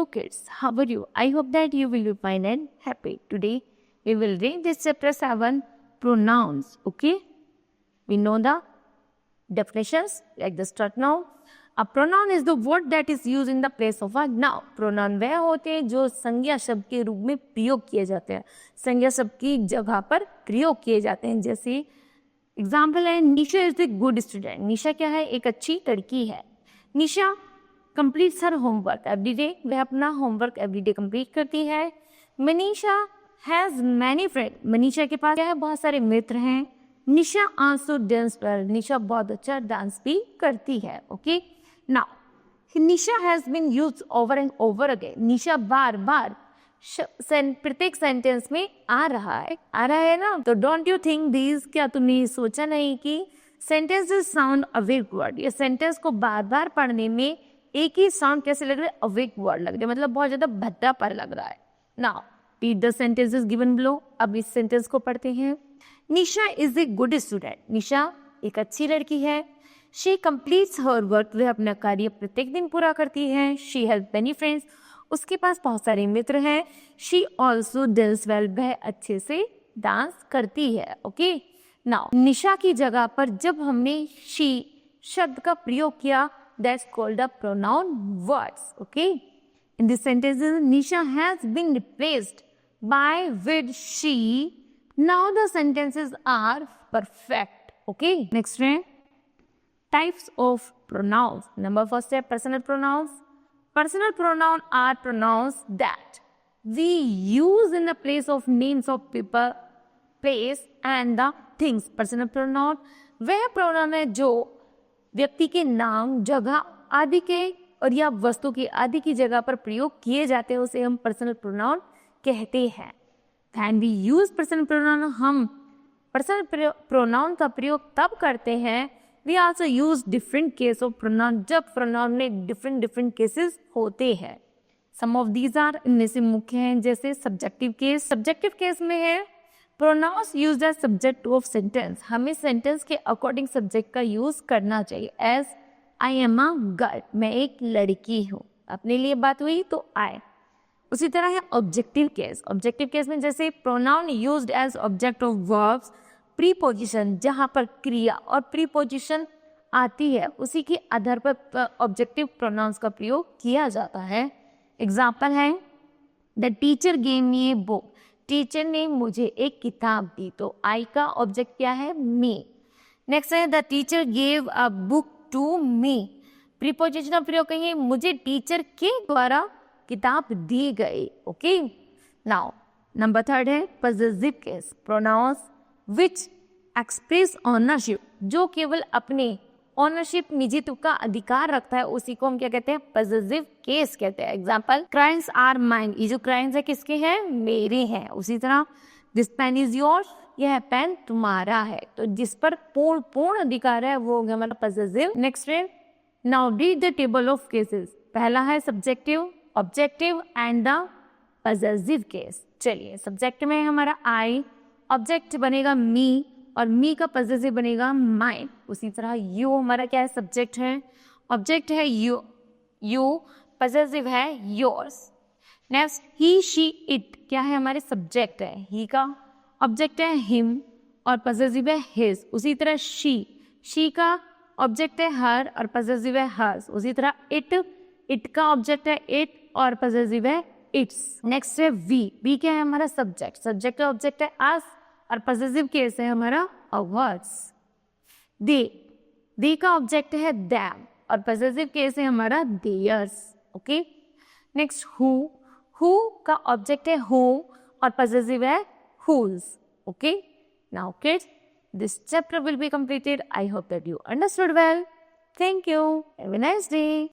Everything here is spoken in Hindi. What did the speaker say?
Hello kids, how are you? I hope that you will be fine and happy. Today we will read this chapter 7, pronouns. Okay? We know the definitions like the start now. A pronoun is the word that is used in the place of a noun. Pronoun वह होते हैं जो संज्ञा शब्द के रूप में प्रयोग किए जाते हैं, संज्ञा शब्द की जगह पर प्रयोग किए जाते हैं. जैसे एग्जाम्पल है, Nisha is a good student. Nisha क्या है? एक अच्छी लड़की है. Nisha completes her homework every day. वह अपना होमवर्क एवरी डे कंप्लीट करती है. Manisha has many friend. Manisha के पास क्या है? बहुत सारे मित्र हैं. Nisha also dance well. Nisha बहुत अच्छा डांस भी करती है. Okay, now Nisha has been used over and over again. Nisha बार बार प्रत्येक सेंटेंस में आ रहा है ना. तो डोंट यू थिंक दिस, क्या तुमने सोचा नहीं कि सेंटेंसेस साउंड अवेक वर्ड. ये सेंटेंस को बार बार पढ़ने में एक ही साउंड कैसे लग रहा है? अवेक वर्ड लग रहा है, मतलब बहुत ज्यादा भद्दा पर लग रहा है. Now read the sentences given below. अब इस सेंटेंस को पढ़ते हैं. निशा इज ए गुड स्टूडेंट. निशा एक अच्छी लड़की है. She completes her work. वह अपना कार्य प्रत्येक दिन पूरा करती है. She has many friends. उसके पास बहुत सारे मित्र हैं. She also dance well. वह अच्छे से डांस करती है. ओके, नाउ निशा की जगह पर जब हमने शी शब्द का प्रयोग किया, that's called a pronoun words. Okay, in this sentence Nisha has been replaced by with she. Now the sentences are perfect. Okay, next one, types of pronouns. Number first है personal pronouns. Personal pronoun are pronouns that we use in the place of names of people, place and the things. Personal pronoun वह pronoun है जो व्यक्ति के नाम, जगह आदि के और या वस्तु की आदि की जगह पर प्रयोग किए जाते हैं, उसे हम पर्सनल प्रोनाउन कहते हैं. When we use personal pronoun, हम पर्सनल प्रोनाउन का प्रयोग तब करते हैं. We also use different case of pronoun, जब प्रोनाउन में डिफरेंट केसेस होते हैं. Some of these are, इनमें से मुख्य हैं, जैसे सब्जेक्टिव केस. सब्जेक्टिव केस में है pronouns used as subject of sentence. हमें सेंटेंस के अकॉर्डिंग सब्जेक्ट का यूज करना चाहिए. As I am a girl. मैं एक लड़की हूँ. अपने लिए बात हुई तो आई. उसी तरह है ऑब्जेक्टिव केस. ऑब्जेक्टिव केस में जैसे pronoun used as object of verbs, preposition, जहाँ पर क्रिया और प्रीपोजिशन आती है उसी के आधार पर ऑब्जेक्टिव प्रोनाउंस का प्रयोग किया जाता है. एग्जाम्पल है, the teacher gave me a book. Teacher ने मुझे एक किताब दी. तो आई का ऑब्जेक्ट क्या है? मी. नेक्स्ट है, the teacher gave a book to me. Preposition का प्रयोग करेंगे, मुझे टीचर के द्वारा किताब दी गई. ओके, नाउ नंबर थर्ड है possessive case. Pronouns which express ownership, जो केवल अपने ऑनरशिप, निजित्व का अधिकार रखता है, उसी को हम क्या कहते हैं? पजेसिव केस कहते हैं. Example, crimes are mine. ये जो क्राइम्स है किसके हैं? मेरे हैं. उसी तरह दिस पेन इज योर्स. यह पेन तुम्हारा है. तो जिस पर पूर्ण अधिकार है वो हो गया हमारा पजेसिव. नेक्स्ट है, now read the table of cases. पहला है subjective, objective and the possessive case. चलिए, सब्जेक्ट में हमारा आई, ऑब्जेक्ट बनेगा मी और मी का पजेसिव बनेगा माइन. उसी तरह यू हमारा क्या है? सब्जेक्ट है, ऑब्जेक्ट है यू, पजेसिव है yours. Next, he she it क्या है? हमारे सब्जेक्ट है. ही का ऑब्जेक्ट है हिम और पजेसिव है हिज. उसी तरह शी का ऑब्जेक्ट है हर और पजेसिव है हर्स. उसी तरह इट का ऑब्जेक्ट है इट और पजेसिव है इट्स. नेक्स्ट है वी क्या है? हमारा सब्जेक्ट का ऑब्जेक्ट है अस और पजेसिव केस है हमारा अवर्स. दे का ऑब्जेक्ट है देम और पजेसिव केस है हमारा देयर्स. ओके, नेक्स्ट हु का ऑब्जेक्ट है होम और पजेसिव है whose. Okay, now kids, this chapter will be completed. I hope that you understood well. Thank you. Have a nice day.